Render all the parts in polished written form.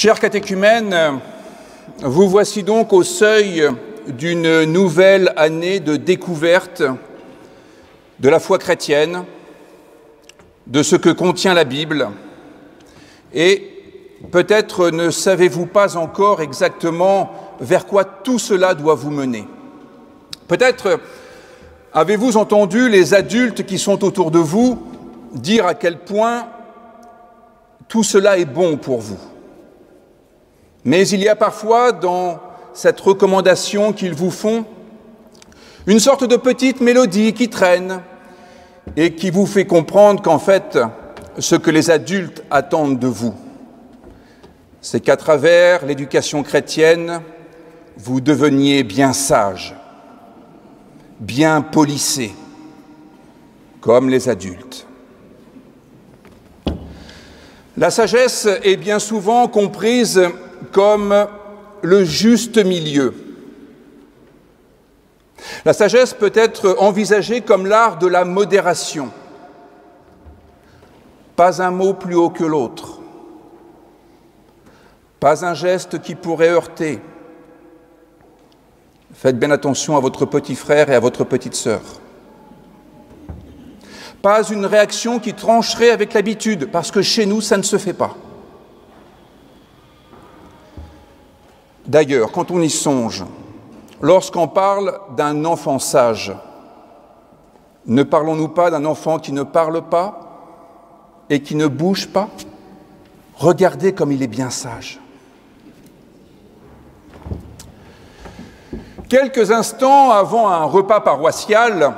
Chers catéchumènes, vous voici donc au seuil d'une nouvelle année de découverte de la foi chrétienne, de ce que contient la Bible, et peut-être ne savez-vous pas encore exactement vers quoi tout cela doit vous mener. Peut-être avez-vous entendu les adultes qui sont autour de vous dire à quel point tout cela est bon pour vous. Mais il y a parfois dans cette recommandation qu'ils vous font une sorte de petite mélodie qui traîne et qui vous fait comprendre qu'en fait, ce que les adultes attendent de vous, c'est qu'à travers l'éducation chrétienne, vous deveniez bien sages, bien polissés, comme les adultes. La sagesse est bien souvent comprise comme le juste milieu. La sagesse peut être envisagée comme l'art de la modération. Pas un mot plus haut que l'autre. Pas un geste qui pourrait heurter. Faites bien attention à votre petit frère et à votre petite sœur. Pas une réaction qui trancherait avec l'habitude, parce que chez nous, ça ne se fait pas. D'ailleurs, quand on y songe, lorsqu'on parle d'un enfant sage, ne parlons-nous pas d'un enfant qui ne parle pas et qui ne bouge pas? Regardez comme il est bien sage. Quelques instants avant un repas paroissial,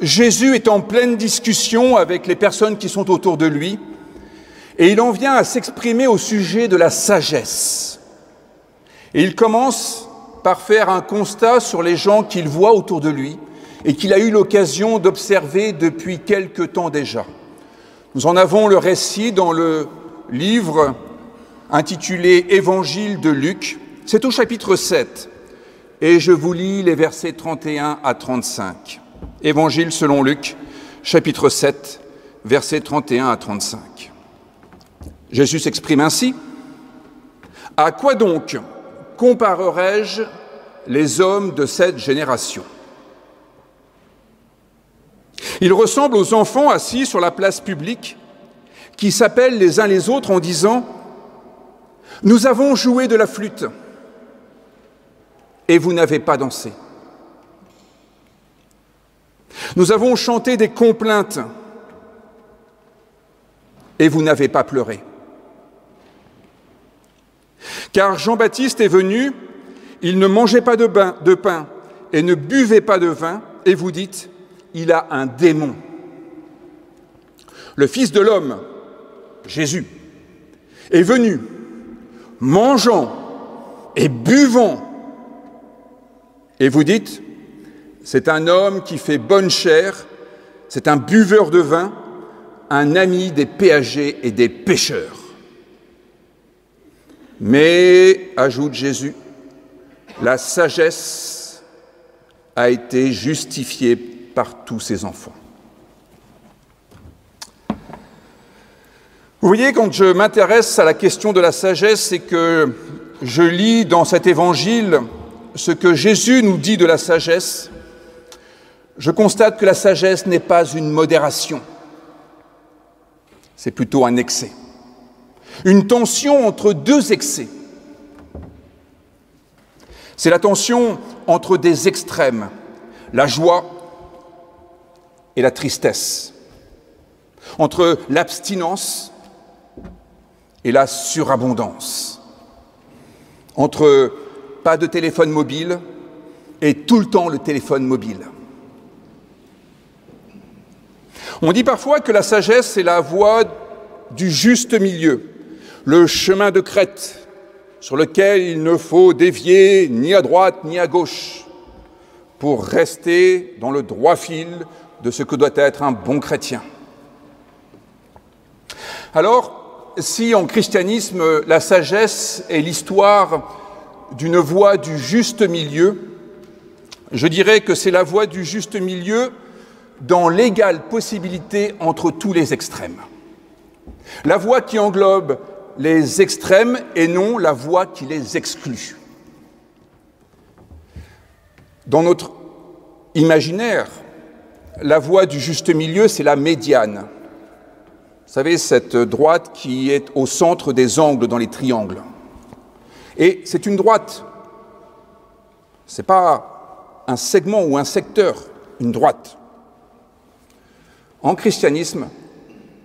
Jésus est en pleine discussion avec les personnes qui sont autour de lui et il en vient à s'exprimer au sujet de la sagesse. Et il commence par faire un constat sur les gens qu'il voit autour de lui et qu'il a eu l'occasion d'observer depuis quelque temps déjà. Nous en avons le récit dans le livre intitulé « Évangile de Luc ». C'est au chapitre 7 et je vous lis les versets 31 à 35. Évangile selon Luc, chapitre 7, versets 31 à 35. Jésus s'exprime ainsi. « À quoi donc comparerai-je les hommes de cette génération? Ils ressemblent aux enfants assis sur la place publique qui s'appellent les uns les autres en disant « Nous avons joué de la flûte et vous n'avez pas dansé. Nous avons chanté des complaintes et vous n'avez pas pleuré. Car Jean-Baptiste est venu, il ne mangeait pas de pain et ne buvait pas de vin, et vous dites, il a un démon. Le Fils de l'homme, Jésus, est venu, mangeant et buvant, et vous dites, c'est un homme qui fait bonne chère, c'est un buveur de vin, un ami des péagers et des pécheurs. Mais, ajoute Jésus, la sagesse a été justifiée par tous ses enfants. Vous voyez, quand je m'intéresse à la question de la sagesse et que je lis dans cet évangile ce que Jésus nous dit de la sagesse, je constate que la sagesse n'est pas une modération, c'est plutôt un excès. Une tension entre deux excès. C'est la tension entre des extrêmes, la joie et la tristesse, entre l'abstinence et la surabondance, entre pas de téléphone mobile et tout le temps le téléphone mobile. On dit parfois que la sagesse est la voie du juste milieu, le chemin de crête sur lequel il ne faut dévier ni à droite ni à gauche pour rester dans le droit fil de ce que doit être un bon chrétien. Alors, si en christianisme la sagesse est l'histoire d'une voie du juste milieu, je dirais que c'est la voie du juste milieu dans l'égale possibilité entre tous les extrêmes. La voie qui englobe les extrêmes et non la voie qui les exclut. Dans notre imaginaire, la voie du juste milieu, c'est la médiane. Vous savez, cette droite qui est au centre des angles dans les triangles. Et c'est une droite. Ce n'est pas un segment ou un secteur, une droite. En christianisme,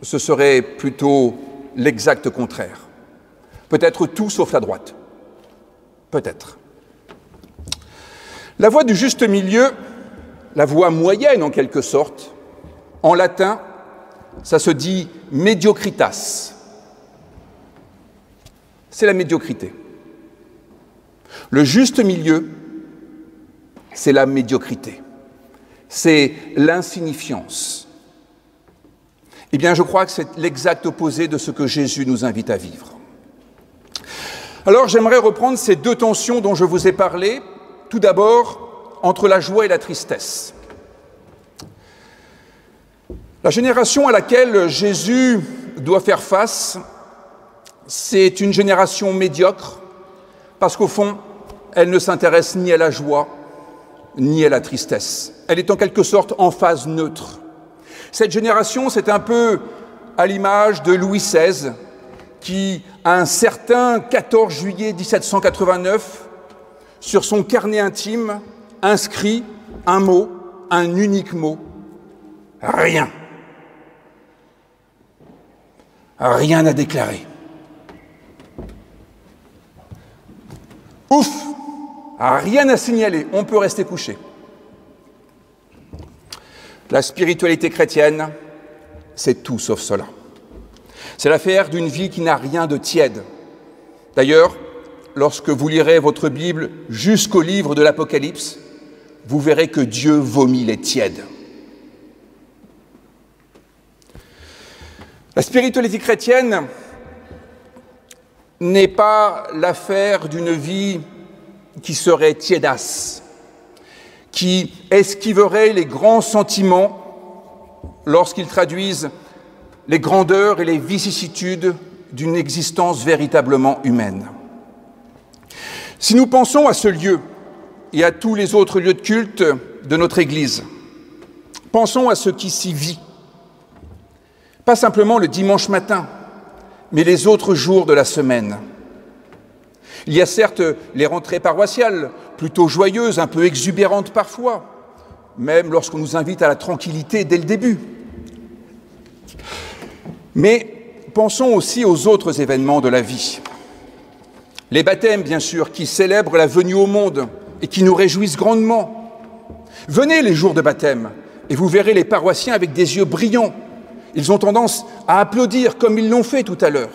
ce serait plutôt l'exact contraire. Peut-être tout sauf la droite. Peut-être. La voie du juste milieu, la voie moyenne en quelque sorte, en latin, ça se dit mediocritas. C'est la médiocrité. Le juste milieu, c'est la médiocrité. C'est l'insignifiance. Eh bien, je crois que c'est l'exact opposé de ce que Jésus nous invite à vivre. Alors, j'aimerais reprendre ces deux tensions dont je vous ai parlé. Tout d'abord, entre la joie et la tristesse. La génération à laquelle Jésus doit faire face, c'est une génération médiocre, parce qu'au fond, elle ne s'intéresse ni à la joie, ni à la tristesse. Elle est en quelque sorte en phase neutre. Cette génération, c'est un peu à l'image de Louis XVI, qui, un certain 14 juillet 1789, sur son carnet intime, inscrit un mot, un unique mot, rien. Rien à déclarer. Ouf, rien à signaler, on peut rester couché. La spiritualité chrétienne, c'est tout sauf cela. C'est l'affaire d'une vie qui n'a rien de tiède. D'ailleurs, lorsque vous lirez votre Bible jusqu'au livre de l'Apocalypse, vous verrez que Dieu vomit les tièdes. La spiritualité chrétienne n'est pas l'affaire d'une vie qui serait tiédasse, qui esquiverait les grands sentiments lorsqu'ils traduisent les grandeurs et les vicissitudes d'une existence véritablement humaine. Si nous pensons à ce lieu et à tous les autres lieux de culte de notre Église, pensons à ce qui s'y vit, pas simplement le dimanche matin, mais les autres jours de la semaine. Il y a certes les rentrées paroissiales, plutôt joyeuses, un peu exubérantes parfois, même lorsqu'on nous invite à la tranquillité dès le début. Mais pensons aussi aux autres événements de la vie. Les baptêmes, bien sûr, qui célèbrent la venue au monde et qui nous réjouissent grandement. Venez les jours de baptême et vous verrez les paroissiens avec des yeux brillants. Ils ont tendance à applaudir comme ils l'ont fait tout à l'heure.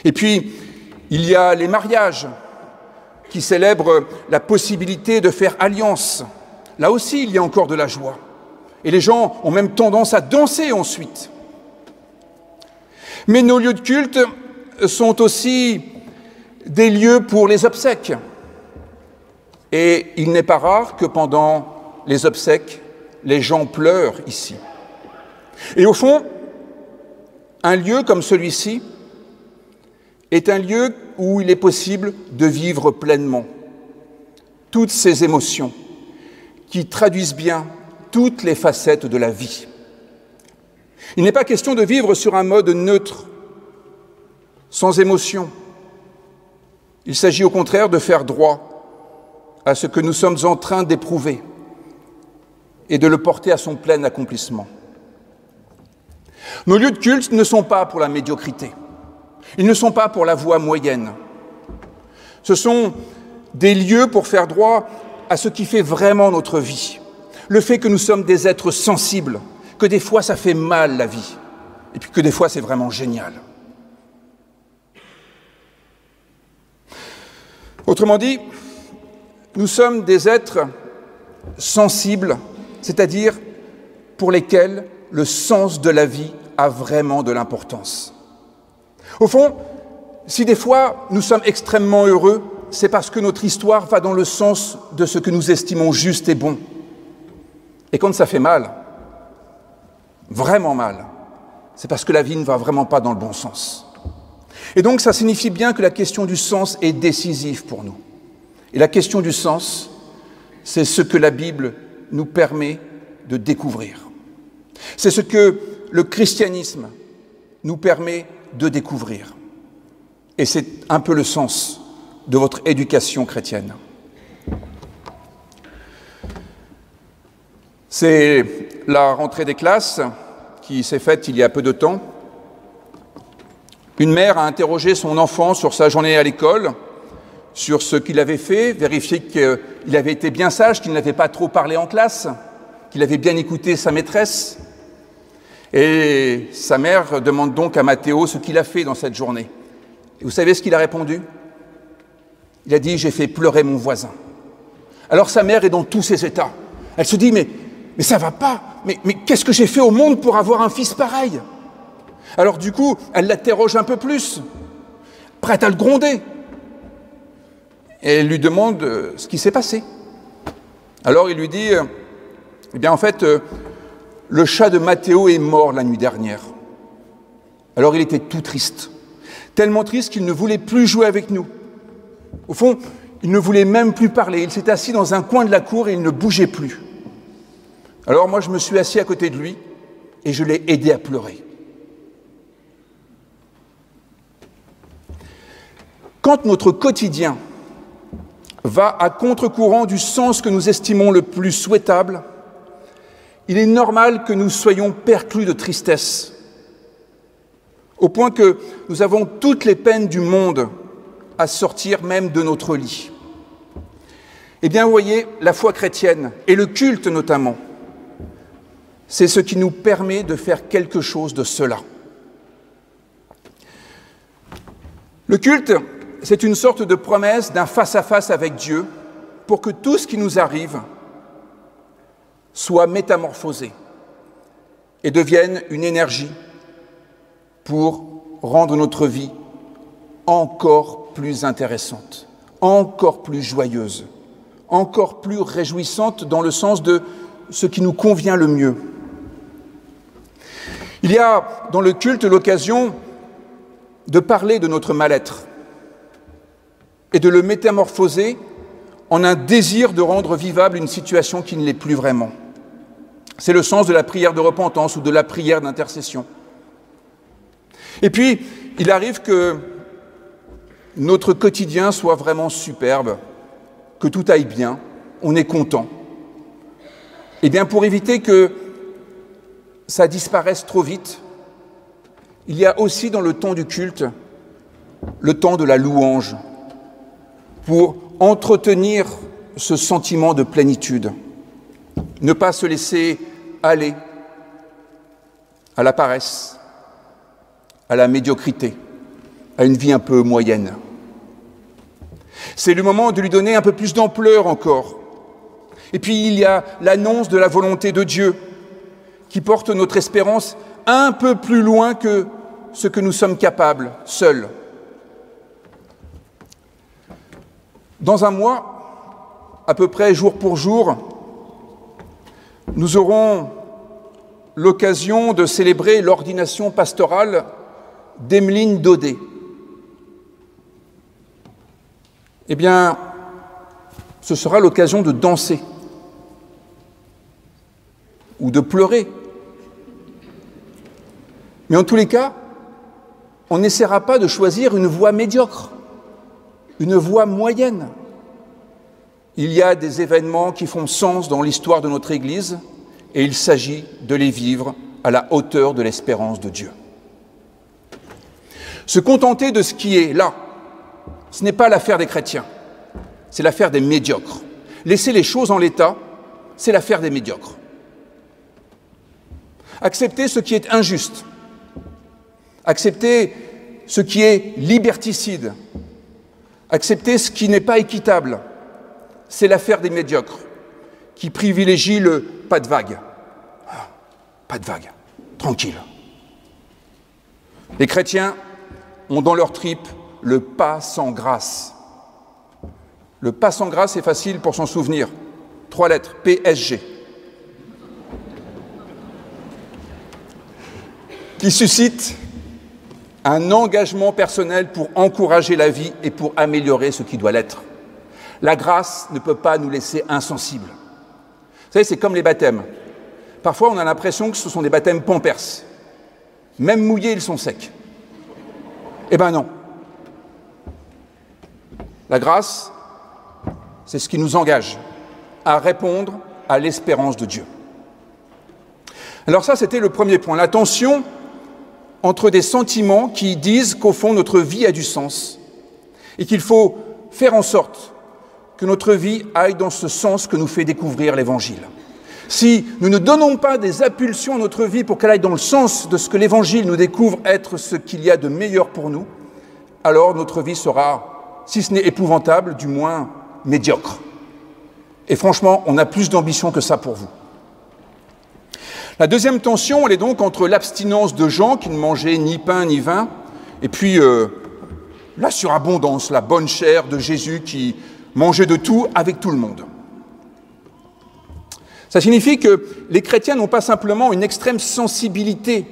Et puis, il y a les mariages qui célèbrent la possibilité de faire alliance. Là aussi, il y a encore de la joie. Et les gens ont même tendance à danser ensuite. Mais nos lieux de culte sont aussi des lieux pour les obsèques. Et il n'est pas rare que pendant les obsèques, les gens pleurent ici. Et au fond, un lieu comme celui-ci est un lieu où il est possible de vivre pleinement toutes ces émotions qui traduisent bien toutes les facettes de la vie. Il n'est pas question de vivre sur un mode neutre, sans émotion. Il s'agit au contraire de faire droit à ce que nous sommes en train d'éprouver et de le porter à son plein accomplissement. Nos lieux de culte ne sont pas pour la médiocrité. Ils ne sont pas pour la voie moyenne. Ce sont des lieux pour faire droit à ce qui fait vraiment notre vie. Le fait que nous sommes des êtres sensibles, que des fois ça fait mal la vie, et puis que des fois c'est vraiment génial. Autrement dit, nous sommes des êtres sensibles, c'est-à-dire pour lesquels le sens de la vie a vraiment de l'importance. Au fond, si des fois nous sommes extrêmement heureux, c'est parce que notre histoire va dans le sens de ce que nous estimons juste et bon. Et quand ça fait mal, vraiment mal, c'est parce que la vie ne va vraiment pas dans le bon sens. Et donc ça signifie bien que la question du sens est décisive pour nous. Et la question du sens, c'est ce que la Bible nous permet de découvrir. C'est ce que le christianisme nous permet de découvrir. Et c'est un peu le sens de votre éducation chrétienne. C'est la rentrée des classes qui s'est faite il y a peu de temps. Une mère a interrogé son enfant sur sa journée à l'école, sur ce qu'il avait fait, vérifier qu'il avait été bien sage, qu'il n'avait pas trop parlé en classe, qu'il avait bien écouté sa maîtresse. Et sa mère demande donc à Mathéo ce qu'il a fait dans cette journée. Et vous savez ce qu'il a répondu? Il a dit « J'ai fait pleurer mon voisin ». Alors sa mère est dans tous ses états. Elle se dit « Mais ça va pas, mais qu'est-ce que j'ai fait au monde pour avoir un fils pareil ?» Alors du coup, elle l'interroge un peu plus, prête à le gronder. Et elle lui demande ce qui s'est passé. Alors il lui dit « Eh bien en fait, le chat de Mathéo est mort la nuit dernière. » Alors il était tout triste, tellement triste qu'il ne voulait plus jouer avec nous. Au fond, il ne voulait même plus parler. Il s'est assis dans un coin de la cour et il ne bougeait plus. Alors moi, je me suis assis à côté de lui et je l'ai aidé à pleurer. Quand notre quotidien va à contre-courant du sens que nous estimons le plus souhaitable, il est normal que nous soyons perclus de tristesse, au point que nous avons toutes les peines du monde à sortir même de notre lit. Eh bien, vous voyez, la foi chrétienne, et le culte notamment, c'est ce qui nous permet de faire quelque chose de cela. Le culte, c'est une sorte de promesse d'un face-à-face avec Dieu pour que tout ce qui nous arrive soit métamorphosé et devienne une énergie pour rendre notre vie encore plus intéressante, encore plus joyeuse, encore plus réjouissante dans le sens de ce qui nous convient le mieux. Il y a dans le culte l'occasion de parler de notre mal-être et de le métamorphoser en un désir de rendre vivable une situation qui ne l'est plus vraiment. C'est le sens de la prière de repentance ou de la prière d'intercession. Et puis, il arrive que notre quotidien soit vraiment superbe, que tout aille bien, on est content. Eh bien, pour éviter que ça disparaisse trop vite, il y a aussi dans le temps du culte le temps de la louange, pour entretenir ce sentiment de plénitude, ne pas se laisser aller à la paresse, à la médiocrité, à une vie un peu moyenne. C'est le moment de lui donner un peu plus d'ampleur encore. Et puis il y a l'annonce de la volonté de Dieu qui porte notre espérance un peu plus loin que ce que nous sommes capables, seuls. Dans un mois, à peu près jour pour jour, nous aurons l'occasion de célébrer l'ordination pastorale d'Emeline Daudet. Eh bien, ce sera l'occasion de danser ou de pleurer. Mais en tous les cas, on n'essaiera pas de choisir une voie médiocre, une voie moyenne. Il y a des événements qui font sens dans l'histoire de notre Église et il s'agit de les vivre à la hauteur de l'espérance de Dieu. Se contenter de ce qui est là, ce n'est pas l'affaire des chrétiens, c'est l'affaire des médiocres. Laisser les choses en l'état, c'est l'affaire des médiocres. Accepter ce qui est injuste, accepter ce qui est liberticide, accepter ce qui n'est pas équitable, c'est l'affaire des médiocres qui privilégient le pas de vague. Pas de vague, tranquille. Les chrétiens ont dans leur tripes le pas sans grâce. Le pas sans grâce est facile pour s'en souvenir. 3 lettres, PSG. qui suscite un engagement personnel pour encourager la vie et pour améliorer ce qui doit l'être. La grâce ne peut pas nous laisser insensibles. Vous savez, c'est comme les baptêmes. Parfois, on a l'impression que ce sont des baptêmes pampers. Même mouillés, ils sont secs. Eh bien non. La grâce, c'est ce qui nous engage à répondre à l'espérance de Dieu. Alors ça, c'était le premier point, la tension entre des sentiments qui disent qu'au fond, notre vie a du sens et qu'il faut faire en sorte que notre vie aille dans ce sens que nous fait découvrir l'Évangile. Si nous ne donnons pas des impulsions à notre vie pour qu'elle aille dans le sens de ce que l'Évangile nous découvre être ce qu'il y a de meilleur pour nous, alors notre vie sera, si ce n'est épouvantable, du moins médiocre. Et franchement, on a plus d'ambition que ça pour vous. La deuxième tension, elle est donc entre l'abstinence de Jean, qui ne mangeait ni pain ni vin, et puis la surabondance, la bonne chair de Jésus qui mangeait de tout avec tout le monde. Ça signifie que les chrétiens n'ont pas simplement une extrême sensibilité,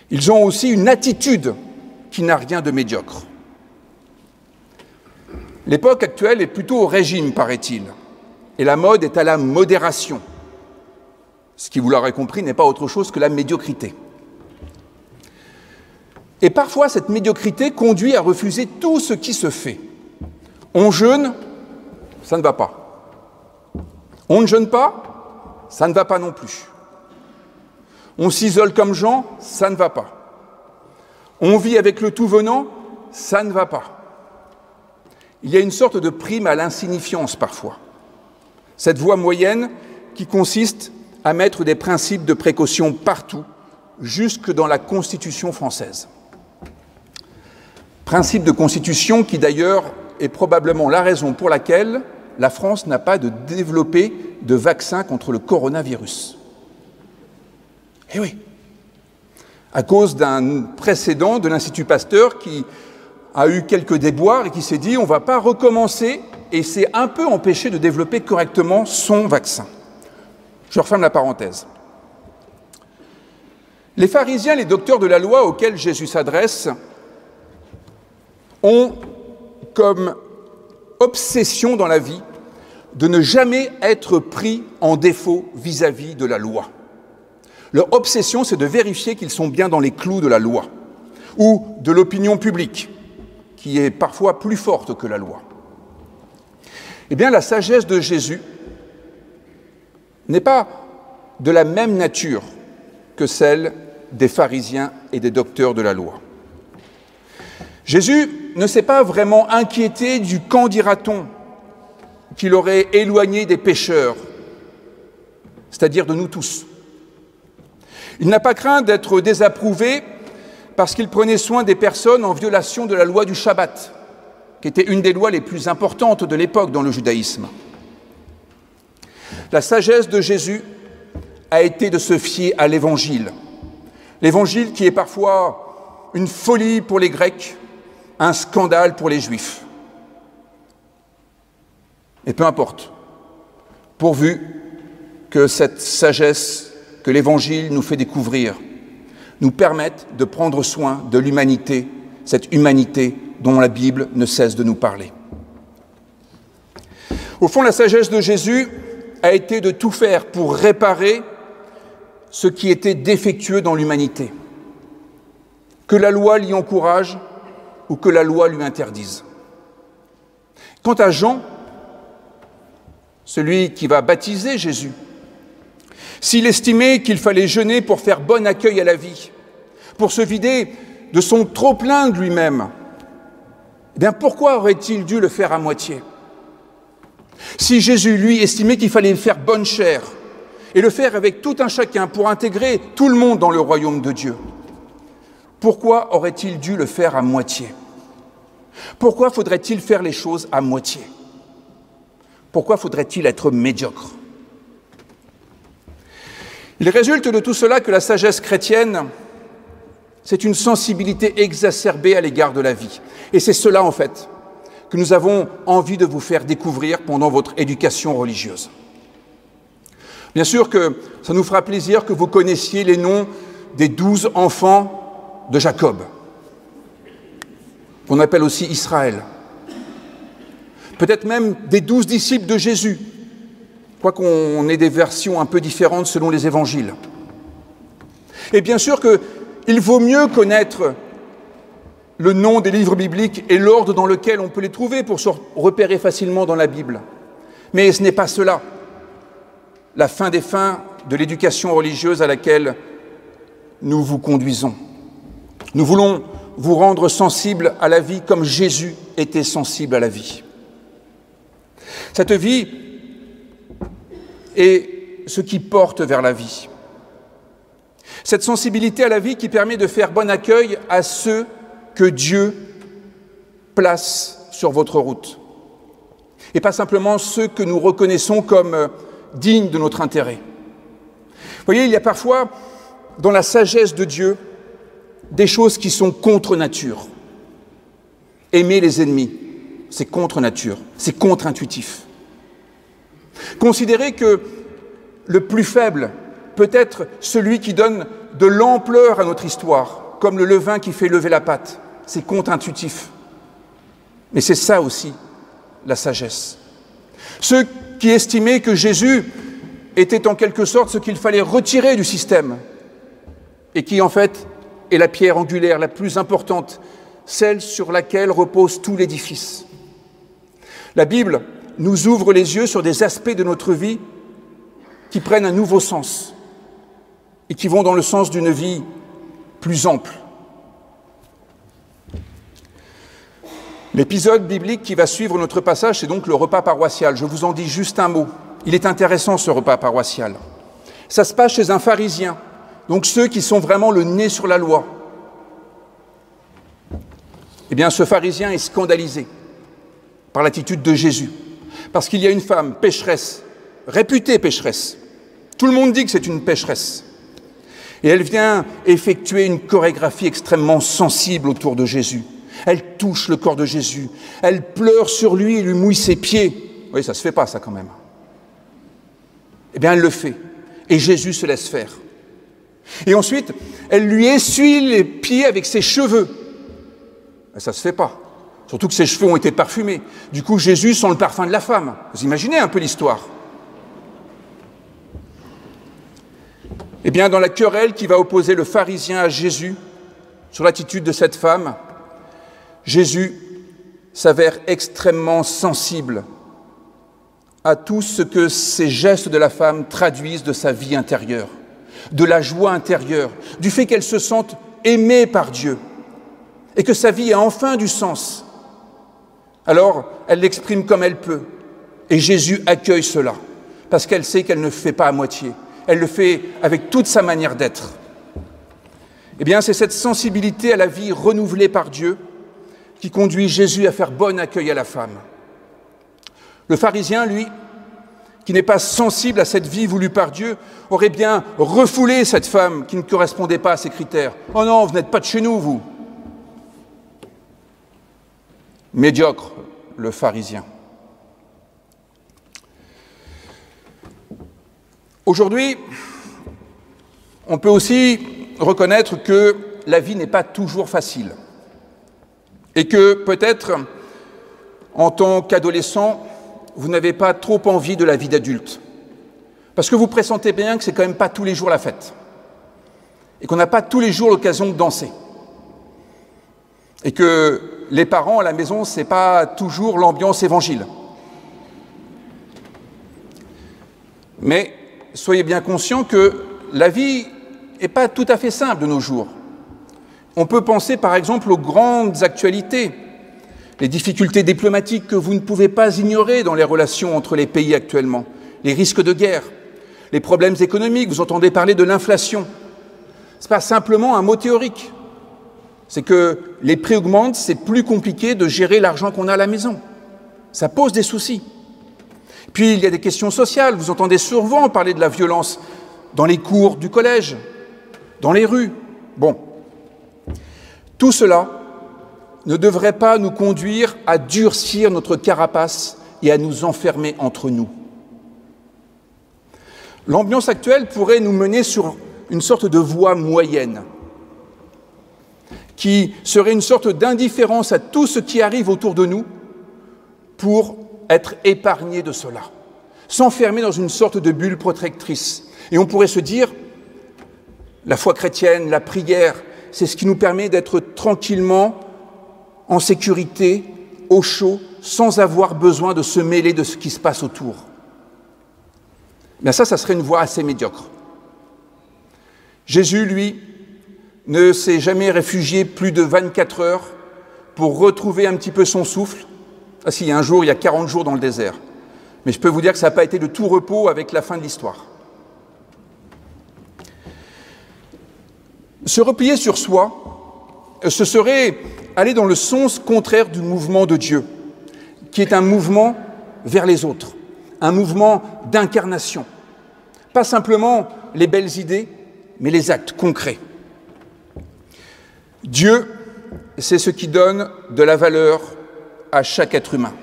ils ont aussi une attitude qui n'a rien de médiocre. L'époque actuelle est plutôt au régime, paraît-il, et la mode est à la modération. Ce qui, vous l'aurez compris, n'est pas autre chose que la médiocrité. Et parfois, cette médiocrité conduit à refuser tout ce qui se fait. On jeûne, ça ne va pas. On ne jeûne pas, ça ne va pas non plus. On s'isole comme Jean, ça ne va pas. On vit avec le tout venant, ça ne va pas. Il y a une sorte de prime à l'insignifiance parfois. Cette voie moyenne qui consiste à mettre des principes de précaution partout, jusque dans la Constitution française. Principe de Constitution qui d'ailleurs est probablement la raison pour laquelle la France n'a pas développé de vaccin contre le coronavirus. Eh oui, à cause d'un précédent de l'Institut Pasteur qui a eu quelques déboires et qui s'est dit on ne va pas recommencer et s'est un peu empêché de développer correctement son vaccin. Je referme la parenthèse. Les pharisiens, les docteurs de la loi auxquels Jésus s'adresse, ont comme obsession dans la vie de ne jamais être pris en défaut vis-à-vis de la loi. Leur obsession, c'est de vérifier qu'ils sont bien dans les clous de la loi ou de l'opinion publique, qui est parfois plus forte que la loi. Eh bien, la sagesse de Jésus n'est pas de la même nature que celle des pharisiens et des docteurs de la loi. Jésus ne s'est pas vraiment inquiété du quand dira-t-on qu'il aurait éloigné des pécheurs, c'est-à-dire de nous tous. Il n'a pas craint d'être désapprouvé parce qu'il prenait soin des personnes en violation de la loi du Shabbat, qui était une des lois les plus importantes de l'époque dans le judaïsme. La sagesse de Jésus a été de se fier à l'Évangile. L'Évangile qui est parfois une folie pour les Grecs, un scandale pour les Juifs. Et peu importe, pourvu que cette sagesse que l'Évangile nous fait découvrir nous permette de prendre soin de l'humanité, cette humanité dont la Bible ne cesse de nous parler. Au fond, la sagesse de Jésus a été de tout faire pour réparer ce qui était défectueux dans l'humanité, que la loi l'y encourage ou que la loi lui interdise. Quant à Jean, celui qui va baptiser Jésus, s'il estimait qu'il fallait jeûner pour faire bon accueil à la vie, pour se vider de son trop-plein de lui-même, eh bien pourquoi aurait-il dû le faire à moitié ? Si Jésus, lui, estimait qu'il fallait faire bonne chère et le faire avec tout un chacun pour intégrer tout le monde dans le royaume de Dieu, pourquoi aurait-il dû le faire à moitié ? Pourquoi faudrait-il faire les choses à moitié ? Pourquoi faudrait-il être médiocre ? Il résulte de tout cela que la sagesse chrétienne, c'est une sensibilité exacerbée à l'égard de la vie. Et c'est cela, en fait, que nous avons envie de vous faire découvrir pendant votre éducation religieuse. Bien sûr que ça nous fera plaisir que vous connaissiez les noms des 12 enfants de Jacob, qu'on appelle aussi Israël. Peut-être même des 12 disciples de Jésus, quoiqu'on ait des versions un peu différentes selon les évangiles. Et bien sûr qu'il vaut mieux connaître le nom des livres bibliques et l'ordre dans lequel on peut les trouver pour se repérer facilement dans la Bible. Mais ce n'est pas cela, la fin des fins de l'éducation religieuse à laquelle nous vous conduisons. Nous voulons vous rendre sensibles à la vie comme Jésus était sensible à la vie. Cette vie est ce qui porte vers la vie. Cette sensibilité à la vie qui permet de faire bon accueil à ceux que Dieu place sur votre route. Et pas simplement ceux que nous reconnaissons comme dignes de notre intérêt. Vous voyez, il y a parfois, dans la sagesse de Dieu, des choses qui sont contre nature. Aimer les ennemis, c'est contre nature, c'est contre-intuitif. Considérez que le plus faible peut être celui qui donne de l'ampleur à notre histoire, comme le levain qui fait lever la pâte. C'est contre-intuitif. Mais c'est ça aussi, la sagesse. Ceux qui estimaient que Jésus était en quelque sorte ce qu'il fallait retirer du système, et qui en fait est la pierre angulaire la plus importante, celle sur laquelle repose tout l'édifice. La Bible nous ouvre les yeux sur des aspects de notre vie qui prennent un nouveau sens et qui vont dans le sens d'une vie plus ample. L'épisode biblique qui va suivre notre passage, c'est donc le repas paroissial. Je vous en dis juste un mot. Il est intéressant, ce repas paroissial. Ça se passe chez un pharisien, donc ceux qui sont vraiment le nez sur la loi. Eh bien, ce pharisien est scandalisé par l'attitude de Jésus, parce qu'il y a une femme pécheresse, réputée pécheresse. Tout le monde dit que c'est une pécheresse. Et elle vient effectuer une chorégraphie extrêmement sensible autour de Jésus. Elle touche le corps de Jésus, elle pleure sur lui et lui mouille ses pieds. Oui, ça ne se fait pas, ça, quand même. Eh bien, elle le fait. Et Jésus se laisse faire. Et ensuite, elle lui essuie les pieds avec ses cheveux. Ça ne se fait pas. Surtout que ses cheveux ont été parfumés. Du coup, Jésus sent le parfum de la femme. Vous imaginez un peu l'histoire. Eh bien, dans la querelle qui va opposer le pharisien à Jésus sur l'attitude de cette femme, Jésus s'avère extrêmement sensible à tout ce que ces gestes de la femme traduisent de sa vie intérieure, de la joie intérieure, du fait qu'elle se sente aimée par Dieu et que sa vie a enfin du sens. Alors, elle l'exprime comme elle peut et Jésus accueille cela parce qu'elle sait qu'elle ne le fait pas à moitié. Elle le fait avec toute sa manière d'être. Eh bien, c'est cette sensibilité à la vie renouvelée par Dieu qui conduit Jésus à faire bon accueil à la femme. Le pharisien, lui, qui n'est pas sensible à cette vie voulue par Dieu, aurait bien refoulé cette femme qui ne correspondait pas à ses critères. « Oh non, vous n'êtes pas de chez nous, vous !» Médiocre, le pharisien. Aujourd'hui, on peut aussi reconnaître que la vie n'est pas toujours facile et que peut-être, en tant qu'adolescent, vous n'avez pas trop envie de la vie d'adulte parce que vous pressentez bien que c'est quand même pas tous les jours la fête et qu'on n'a pas tous les jours l'occasion de danser et que les parents à la maison, c'est pas toujours l'ambiance évangile. Mais soyez bien conscients que la vie n'est pas tout à fait simple de nos jours. On peut penser par exemple aux grandes actualités, les difficultés diplomatiques que vous ne pouvez pas ignorer dans les relations entre les pays actuellement, les risques de guerre, les problèmes économiques, vous entendez parler de l'inflation. Ce n'est pas simplement un mot théorique, c'est que les prix augmentent, c'est plus compliqué de gérer l'argent qu'on a à la maison. Ça pose des soucis. Puis il y a des questions sociales, vous entendez souvent parler de la violence dans les cours du collège, dans les rues. Bon, tout cela ne devrait pas nous conduire à durcir notre carapace et à nous enfermer entre nous. L'ambiance actuelle pourrait nous mener sur une sorte de voie moyenne, qui serait une sorte d'indifférence à tout ce qui arrive autour de nous pour être épargné de cela, s'enfermer dans une sorte de bulle protectrice. Et on pourrait se dire, la foi chrétienne, la prière, c'est ce qui nous permet d'être tranquillement, en sécurité, au chaud, sans avoir besoin de se mêler de ce qui se passe autour. Bien ça serait une voie assez médiocre. Jésus, lui, ne s'est jamais réfugié plus de 24 heures pour retrouver un petit peu son souffle. Ah si, un jour, il y a 40 jours dans le désert. Mais je peux vous dire que ça n'a pas été de tout repos avec la fin de l'histoire. Se replier sur soi, ce serait aller dans le sens contraire du mouvement de Dieu, qui est un mouvement vers les autres, un mouvement d'incarnation. Pas simplement les belles idées, mais les actes concrets. Dieu, c'est ce qui donne de la valeur à chaque être humain.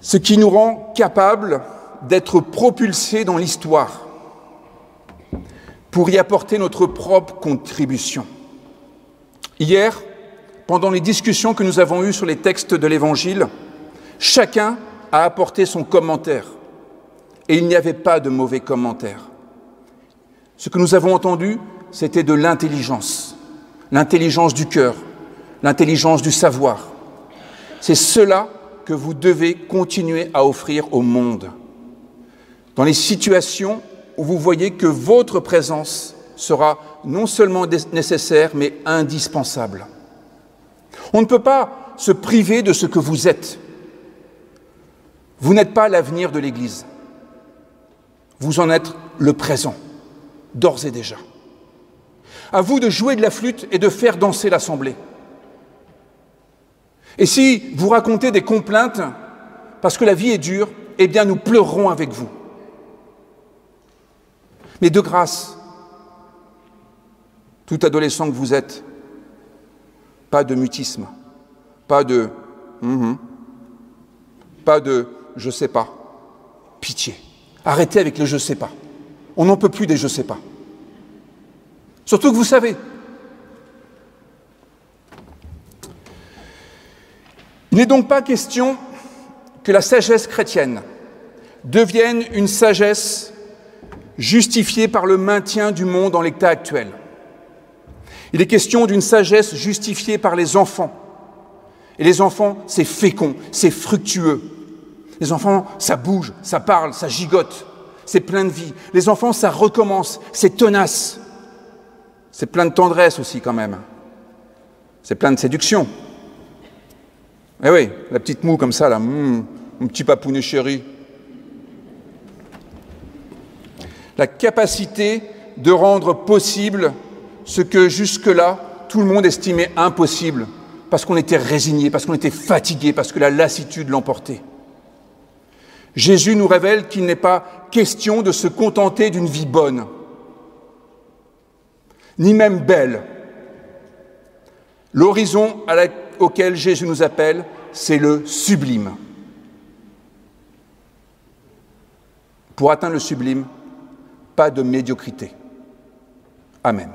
Ce qui nous rend capables d'être propulsés dans l'histoire pour y apporter notre propre contribution. Hier, pendant les discussions que nous avons eues sur les textes de l'Évangile, chacun a apporté son commentaire. Et il n'y avait pas de mauvais commentaires. Ce que nous avons entendu, c'était de l'intelligence du cœur, l'intelligence du savoir. C'est cela que vous devez continuer à offrir au monde. Dans les situations où vous voyez que votre présence sera non seulement nécessaire, mais indispensable. On ne peut pas se priver de ce que vous êtes. Vous n'êtes pas l'avenir de l'Église. Vous en êtes le présent, d'ores et déjà. À vous de jouer de la flûte et de faire danser l'Assemblée. Et si vous racontez des complaintes parce que la vie est dure, eh bien nous pleurerons avec vous. Mais de grâce, tout adolescent que vous êtes, pas de mutisme, pas de pas de je sais pas, pitié. Arrêtez avec le je sais pas. On n'en peut plus des je sais pas. Surtout que vous savez. Il n'est donc pas question que la sagesse chrétienne devienne une sagesse justifiée par le maintien du monde dans l'état actuel. Il est question d'une sagesse justifiée par les enfants. Et les enfants, c'est fécond, c'est fructueux. Les enfants, ça bouge, ça parle, ça gigote, c'est plein de vie. Les enfants, ça recommence, c'est tenace. C'est plein de tendresse aussi quand même. C'est plein de séduction. Eh oui, la petite moue comme ça, là, mon petit papounet chéri. La capacité de rendre possible ce que jusque-là, tout le monde estimait impossible, parce qu'on était résigné, parce qu'on était fatigué, parce que la lassitude l'emportait. Jésus nous révèle qu'il n'est pas question de se contenter d'une vie bonne, ni même belle. L'horizon auquel Jésus nous appelle, c'est le sublime. Pour atteindre le sublime, pas de médiocrité. Amen.